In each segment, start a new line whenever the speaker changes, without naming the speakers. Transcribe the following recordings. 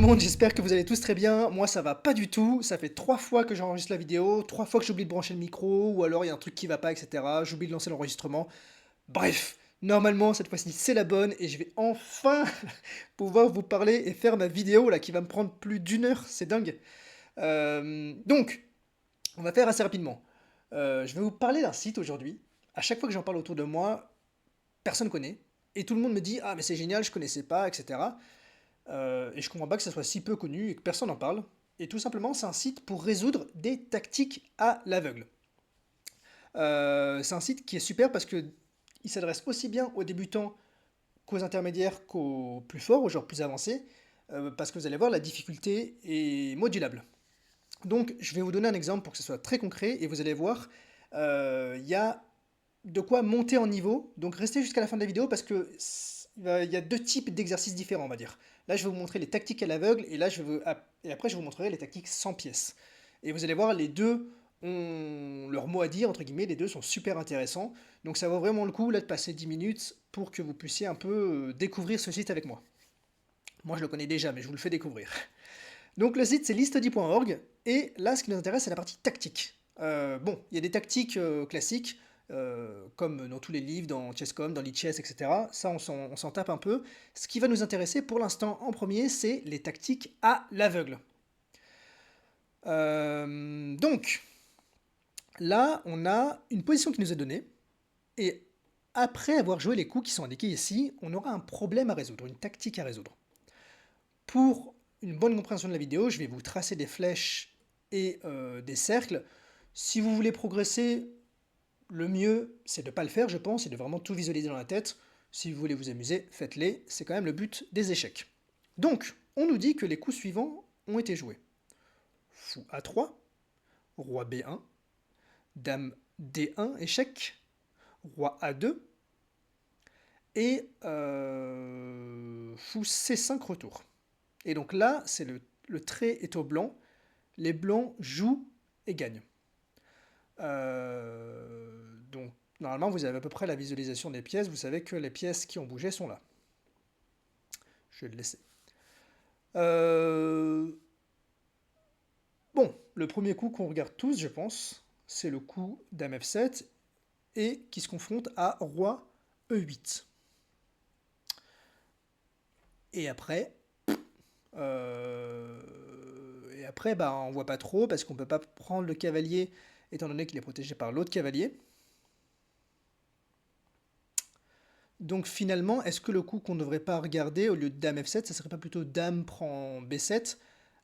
monde, j'espère que vous allez tous très bien. Moi, ça va pas du tout. Ça fait 3 fois que j'enregistre la vidéo, 3 fois que j'oublie de brancher le micro, ou alors il y a un truc qui va pas, etc. J'oublie de lancer l'enregistrement. Bref, normalement, cette fois-ci, c'est la bonne, et je vais enfin pouvoir vous parler et faire ma vidéo, là, qui va me prendre plus d'1 heure. C'est dingue. Donc, on va faire assez rapidement. Je vais vous parler d'un site aujourd'hui. À chaque fois que j'en parle autour de moi, personne connaît. Et tout le monde me dit, ah mais c'est génial, je connaissais pas, etc. Et je comprends pas que ça soit si peu connu et que personne n'en parle. Et tout simplement, c'est un site pour résoudre des tactiques à l'aveugle. C'est un site qui est super parce que il s'adresse aussi bien aux débutants qu'aux intermédiaires qu'aux plus forts, aux joueurs plus avancés, parce que vous allez voir, la difficulté est modulable. Donc, je vais vous donner un exemple pour que ce soit très concret et vous allez voir, il y a de quoi monter en niveau. Donc restez jusqu'à la fin de la vidéo parce que il y a 2 types d'exercices différents, on va dire. Là, je vais vous montrer les tactiques à l'aveugle et et après, je vous montrerai les tactiques sans pièces. Et vous allez voir, les deux ont leur mot à dire, entre guillemets, les deux sont super intéressants. Donc ça vaut vraiment le coup là de passer 10 minutes pour que vous puissiez un peu découvrir ce site avec moi. Moi, je le connais déjà, mais je vous le fais découvrir. Donc le site, c'est listedy.org, et là, ce qui nous intéresse, c'est la partie tactique. Bon, il y a des tactiques classiques, comme dans tous les livres, dans Chess.com, dans l'eChess, etc. Ça, on s'en tape un peu. Ce qui va nous intéresser pour l'instant en premier, c'est les tactiques à l'aveugle. Donc, là, on a une position qui nous est donnée, et après avoir joué les coups qui sont indiqués ici, on aura un problème à résoudre, une tactique à résoudre. Pour une bonne compréhension de la vidéo, je vais vous tracer des flèches et des cercles. Si vous voulez progresser, le mieux, c'est de ne pas le faire, je pense, et de vraiment tout visualiser dans la tête. Si vous voulez vous amuser, faites-les, c'est quand même le but des échecs. Donc, on nous dit que les coups suivants ont été joués. Fou A3, Roi B1, Dame D1, échec, Roi A2, et Fou C5, retour. Et donc là, c'est le trait est au blanc, les blancs jouent et gagnent. Donc, normalement, vous avez à peu près la visualisation des pièces. Vous savez que les pièces qui ont bougé sont là. Je vais le laisser. Euh, bon, le premier coup qu'on regarde tous, je pense, c'est le coup Dame F7 et qui se confronte à Roi E8. Et après, bah, on voit pas trop parce qu'on peut pas prendre le cavalier étant donné qu'il est protégé par l'autre cavalier. Donc finalement, est-ce que le coup qu'on ne devrait pas regarder au lieu de Dame F7, ça serait pas plutôt Dame prend B7,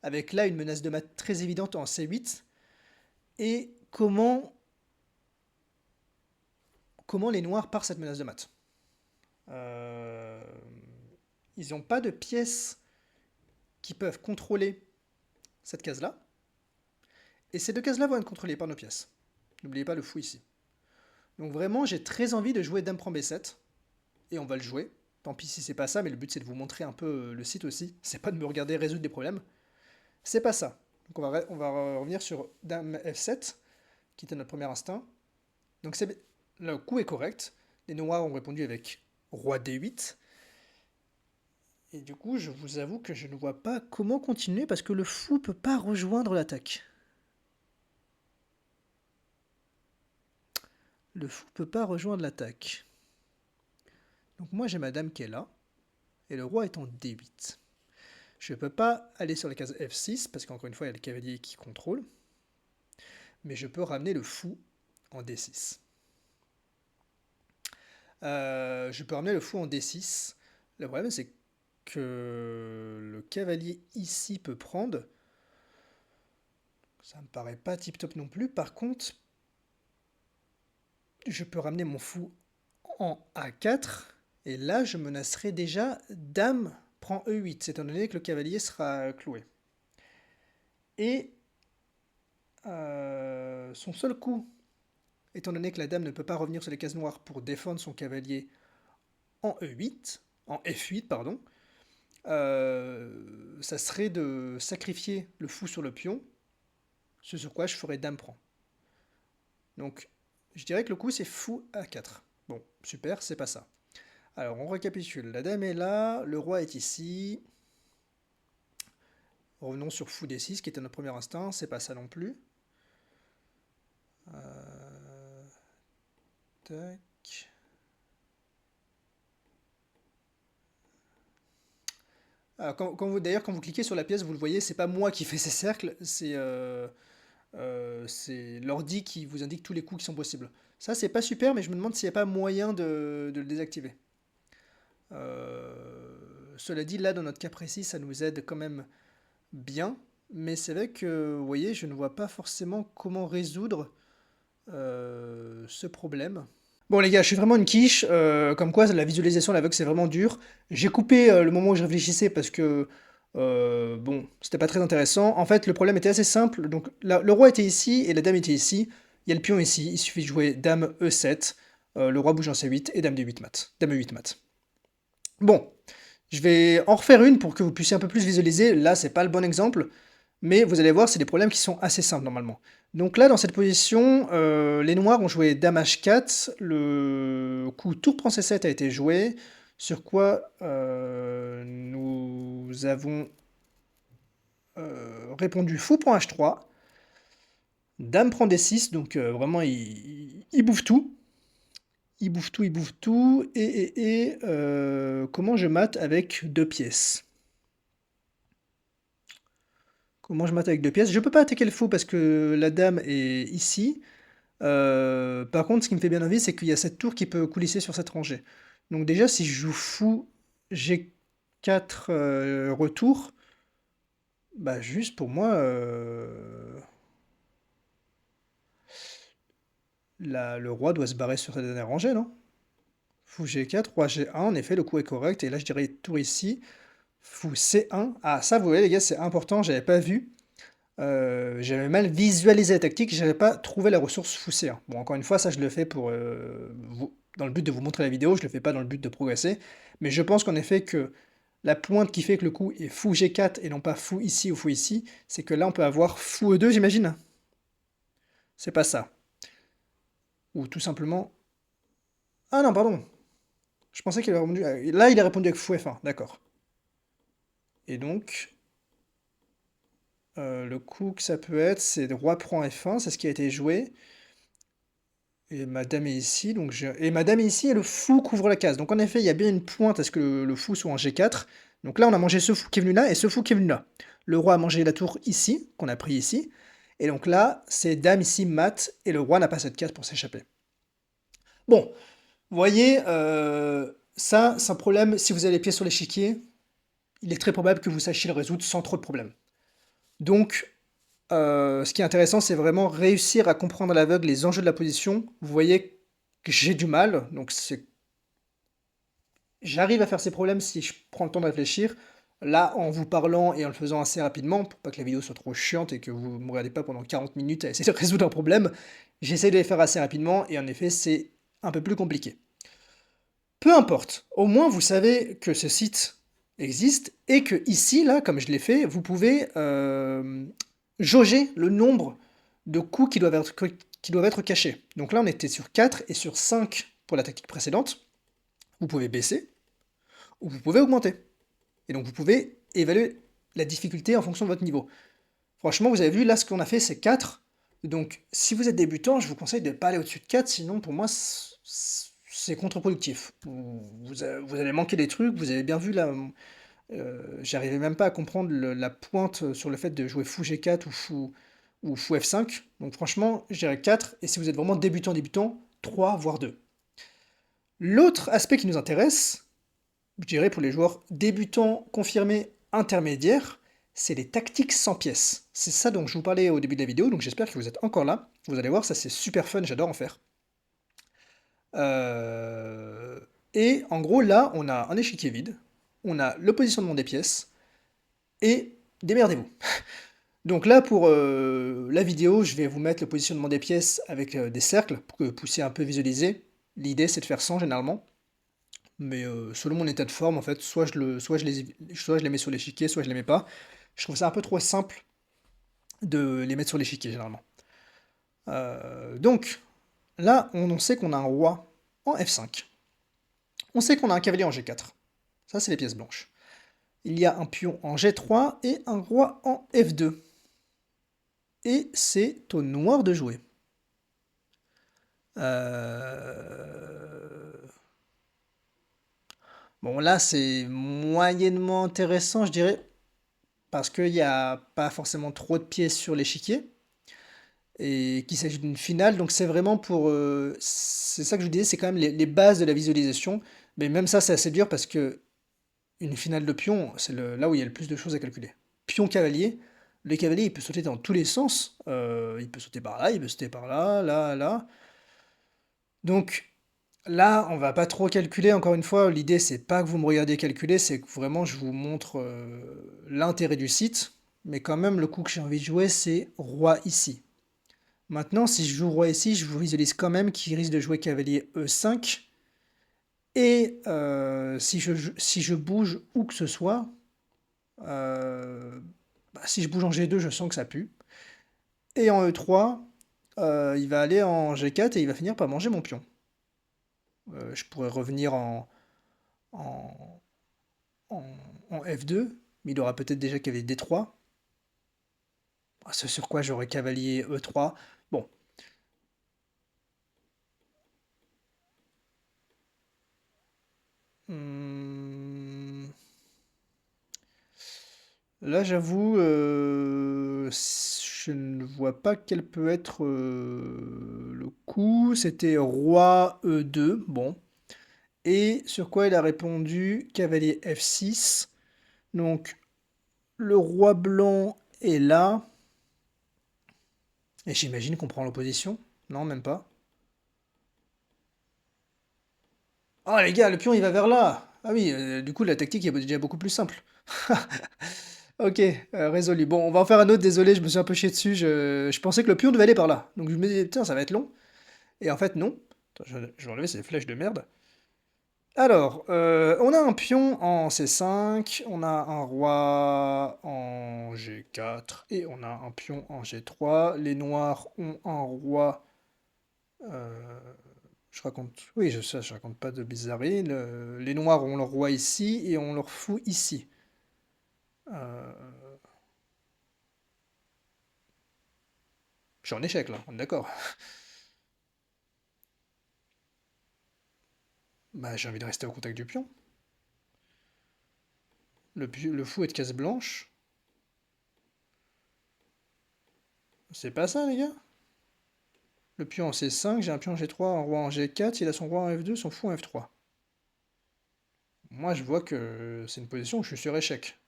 avec là une menace de mat très évidente en C8? Et comment les noirs parent cette menace de mat? Euh, Ils n'ont pas de pièces qui peuvent contrôler cette case-là, et ces 2 cases-là vont être contrôlées par nos pièces. N'oubliez pas le fou ici. Donc vraiment, j'ai très envie de jouer Dame prend B7, et on va le jouer. Tant pis si c'est pas ça, mais le but c'est de vous montrer un peu le site aussi. C'est pas de me regarder résoudre des problèmes. C'est pas ça. Donc on va revenir sur Dame F7, qui était notre premier instinct. Donc le coup est correct. Les noirs ont répondu avec Roi D8. Et du coup, je vous avoue que je ne vois pas comment continuer parce que le fou peut pas rejoindre l'attaque. Le fou peut pas rejoindre l'attaque. Donc moi j'ai ma dame qui est là, et le roi est en D8. Je ne peux pas aller sur la case F6 parce qu'encore une fois il y a le cavalier qui contrôle, mais je peux ramener le fou en D6. Je peux ramener le fou en D6. Le problème, c'est que le cavalier ici peut prendre. Ça me paraît pas tip top non plus. Par contre, je peux ramener mon fou en A4. Et là, je menacerai déjà Dame prend E8, étant donné que le cavalier sera cloué. Et son seul coup, étant donné que la dame ne peut pas revenir sur les cases noires pour défendre son cavalier en E8, en F8, pardon, ça serait de sacrifier le fou sur le pion, ce sur quoi je ferais dame prend. Donc, je dirais que le coup c'est fou A4. Bon, super, c'est pas ça. Alors, on récapitule. La dame est là, le roi est ici. Revenons sur fou D6, qui était notre premier instinct, c'est pas ça non plus. Tac. D'ailleurs, quand vous cliquez sur la pièce, vous le voyez, c'est pas moi qui fais ces cercles, c'est l'ordi qui vous indique tous les coups qui sont possibles. Ça, c'est pas super, mais je me demande s'il n'y a pas moyen de le désactiver. Cela dit, là, dans notre cas précis, ça nous aide quand même bien, mais c'est vrai que, vous voyez, je ne vois pas forcément comment résoudre ce problème. Bon les gars, je suis vraiment une quiche, comme quoi la visualisation à l'aveugle c'est vraiment dur. J'ai coupé le moment où je réfléchissais parce que, bon, c'était pas très intéressant. En fait, le problème était assez simple. Donc le roi était ici et la dame était ici. Il y a le pion ici, il suffit de jouer dame E7, le roi bouge en C8 et dame D8 mat. Dame E8 mat. Bon, je vais en refaire une pour que vous puissiez un peu plus visualiser. Là, c'est pas le bon exemple, mais vous allez voir, c'est des problèmes qui sont assez simples normalement. Donc là, dans cette position, les noirs ont joué dame H4, le coup tour prend C7 a été joué, sur quoi nous avons répondu fou prend H3, dame prend D6, donc vraiment il bouffe tout. Il bouffe tout, il bouffe tout, et comment je mate avec deux pièces? Comment je mate avec deux pièces? Je peux pas attaquer le fou parce que la dame est ici. Par contre, ce qui me fait bien envie, c'est qu'il y a cette tour qui peut coulisser sur cette rangée. Donc déjà, si je joue fou G4 retour, bah juste pour moi, le roi doit se barrer sur cette dernière rangée, non? Fou G4, roi G1, en effet, le coup est correct. Et là, je dirais tour ici. Fou C1. Ah, ça, vous voyez, les gars, c'est important, j'avais pas vu. J'avais mal visualisé la tactique, j'avais pas trouvé la ressource fou C1. Bon, encore une fois, ça, je le fais pour dans le but de vous montrer la vidéo, je le fais pas dans le but de progresser. Mais je pense qu'en effet, que la pointe qui fait que le coup est fou G4 et non pas fou ici ou fou ici, c'est que là, on peut avoir fou E2, j'imagine. C'est pas ça. Ou tout simplement... Ah non, pardon. Je pensais qu'il avait répondu... Là, il a répondu avec fou F1, d'accord. Et donc, le coup que ça peut être, c'est roi prend F1, c'est ce qui a été joué. Et madame est ici, et madame est ici et le fou couvre la case. Donc en effet, il y a bien une pointe à ce que le fou soit en G4. Donc là, on a mangé ce fou qui est venu là et ce fou qui est venu là. Le roi a mangé la tour ici, qu'on a pris ici. Et donc là, c'est dame ici, mat, et le roi n'a pas cette case pour s'échapper. Bon, vous voyez, ça, c'est un problème. Si vous avez les pieds sur l'échiquier, il est très probable que vous sachiez le résoudre sans trop de problèmes. Donc, ce qui est intéressant, c'est vraiment réussir à comprendre à l'aveugle les enjeux de la position. Vous voyez que j'ai du mal, donc j'arrive à faire ces problèmes si je prends le temps de réfléchir. Là, en vous parlant et en le faisant assez rapidement, pour pas que la vidéo soit trop chiante et que vous ne me regardez pas pendant 40 minutes à essayer de résoudre un problème, j'essaie de les faire assez rapidement et en effet, c'est un peu plus compliqué. Peu importe, au moins vous savez que ce site existe et que ici, là, comme je l'ai fait, vous pouvez jauger le nombre de coups qui doivent être cachés. Donc là, on était sur 4 et sur 5 pour la tactique précédente. Vous pouvez baisser ou vous pouvez augmenter. Et donc vous pouvez évaluer la difficulté en fonction de votre niveau. Franchement, vous avez vu, là, ce qu'on a fait, c'est 4. Donc, si vous êtes débutant, je vous conseille de ne pas aller au-dessus de 4, sinon, pour moi, c'est contre-productif. Vous allez manquer des trucs, vous avez bien vu, là, j'arrivais même pas à comprendre la pointe sur le fait de jouer fou G4 ou fou F5. Donc, franchement, je dirais 4, et si vous êtes vraiment débutant, 3, voire 2. L'autre aspect qui nous intéresse, je dirais pour les joueurs débutants, confirmés, intermédiaires, c'est les tactiques sans pièces. C'est ça dont je vous parlais au début de la vidéo, donc j'espère que vous êtes encore là. Vous allez voir, ça c'est super fun, j'adore en faire. Et en gros, là, on a un échiquier vide, on a le positionnement des pièces, et démerdez-vous. Donc là, pour la vidéo, je vais vous mettre le positionnement des pièces avec des cercles, pour que vous puissiez un peu visualiser. L'idée, c'est de faire 100 généralement. Mais selon mon état de forme, en fait, soit je les mets sur l'échiquier, soit je les mets pas. Je trouve ça un peu trop simple de les mettre sur l'échiquier, généralement. Donc, là, on sait qu'on a un roi en F5. On sait qu'on a un cavalier en G4. Ça, c'est les pièces blanches. Il y a un pion en G3 et un roi en F2. Et c'est au noir de jouer. Bon, là, c'est moyennement intéressant, je dirais, parce qu'il n'y a pas forcément trop de pièces sur l'échiquier, et qu'il s'agit d'une finale, donc c'est vraiment pour... c'est ça que je vous disais, c'est quand même les bases de la visualisation, mais même ça, c'est assez dur, parce que une finale de pion, c'est là où il y a le plus de choses à calculer. Pion-cavalier, le cavalier, il peut sauter dans tous les sens, il peut sauter par là, il peut sauter par là, là, là, donc... Là, on va pas trop calculer, encore une fois, l'idée c'est pas que vous me regardiez calculer, c'est que vraiment je vous montre l'intérêt du site, mais quand même le coup que j'ai envie de jouer c'est roi ici. Maintenant, si je joue roi ici, je vous visualise quand même qu'il risque de jouer cavalier E5, et si je bouge où que ce soit, euh, si je bouge en G2, je sens que ça pue, et en E3, il va aller en G4 et il va finir par manger mon pion. Je pourrais revenir en, en, en F2, mais il aura peut-être déjà cavalier D3. Ce sur quoi j'aurai cavalier E3. Bon. Hum, Là, j'avoue, je ne vois pas quel peut être le coup. C'était roi E2. Bon. Et sur quoi il a répondu cavalier F6. Donc, le roi blanc est là. Et j'imagine qu'on prend l'opposition. Non, même pas. Oh les gars, le pion il va vers là. Ah oui, du coup la tactique est déjà beaucoup plus simple. Ok, résolu. Bon, on va en faire un autre, désolé, je me suis un peu chié dessus. Je pensais que le pion devait aller par là. Donc je me disais, tiens, ça va être long. Et en fait, non. Attends, je vais enlever ces flèches de merde. Alors, on a un pion en C5, on a un roi en G4 et on a un pion en G3. Les noirs ont un roi. euh, Je raconte. Oui, je raconte pas de bizarreries. Les noirs ont leur roi ici et on leur fou ici. Euh, Je suis en échec là, on est d'accord. Bah, j'ai envie de rester au contact du pion. Le fou est de case blanche. C'est pas ça, les gars. Le pion en C5, j'ai un pion en G3, un roi en G4, il a son roi en F2, son fou en F3. Moi, je vois que c'est une position où je suis sur échec.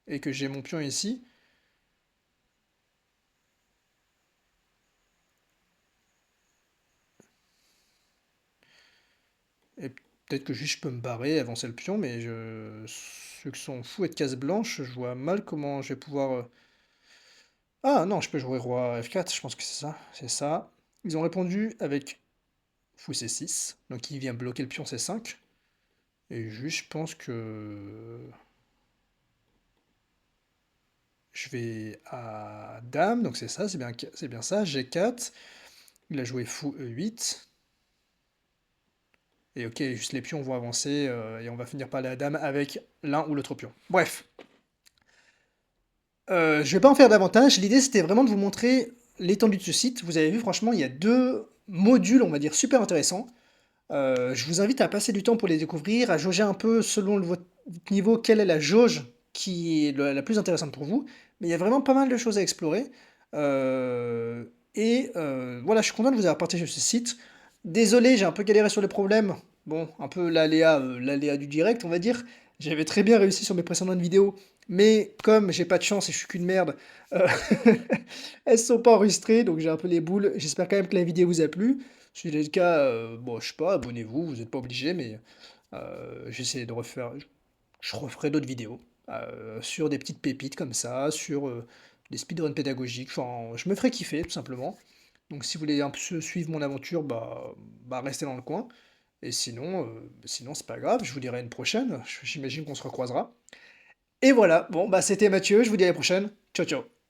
Et que j'ai mon pion ici. Et peut-être que juste je peux me barrer, avancer le pion, mais ceux qui sont fous et de case blanche, je vois mal comment je vais pouvoir. Ah non, je peux jouer roi F4, je pense que c'est ça. C'est ça. Ils ont répondu avec fou C6, donc il vient bloquer le pion C5. Et juste, je pense que je vais à dame, donc c'est bien ça, G4. Il a joué fou E8. Et ok, juste les pions vont avancer et on va finir par aller à dame avec l'un ou l'autre pion. Bref, je vais pas en faire davantage. L'idée c'était vraiment de vous montrer l'étendue de ce site. Vous avez vu, franchement, il y a deux modules, on va dire, super intéressants. Je vous invite à passer du temps pour les découvrir, à jauger un peu selon votre niveau, quelle est la jauge qui est la plus intéressante pour vous. Mais il y a vraiment pas mal de choses à explorer. Euh, voilà, je suis content de vous avoir partagé ce site. Désolé, j'ai un peu galéré sur les problèmes. Bon, un peu l'aléa du direct, on va dire. J'avais très bien réussi sur mes précédentes vidéos, mais comme j'ai pas de chance et je suis qu'une merde, euh, elles sont pas enregistrées, donc j'ai un peu les boules. J'espère quand même que la vidéo vous a plu. Si c'est le cas, bon, je sais pas, abonnez-vous, vous n'êtes pas obligé, mais j'essaie de refaire, je referai d'autres vidéos sur des petites pépites comme ça, sur des speedruns pédagogiques. Enfin, je me ferai kiffer, tout simplement. Donc, si vous voulez un peu suivre mon aventure, bah restez dans le coin. Et sinon, c'est pas grave, je vous dirai à une prochaine. J'imagine qu'on se recroisera. Et voilà, bon, bah c'était Mathieu, je vous dis à la prochaine. Ciao, ciao.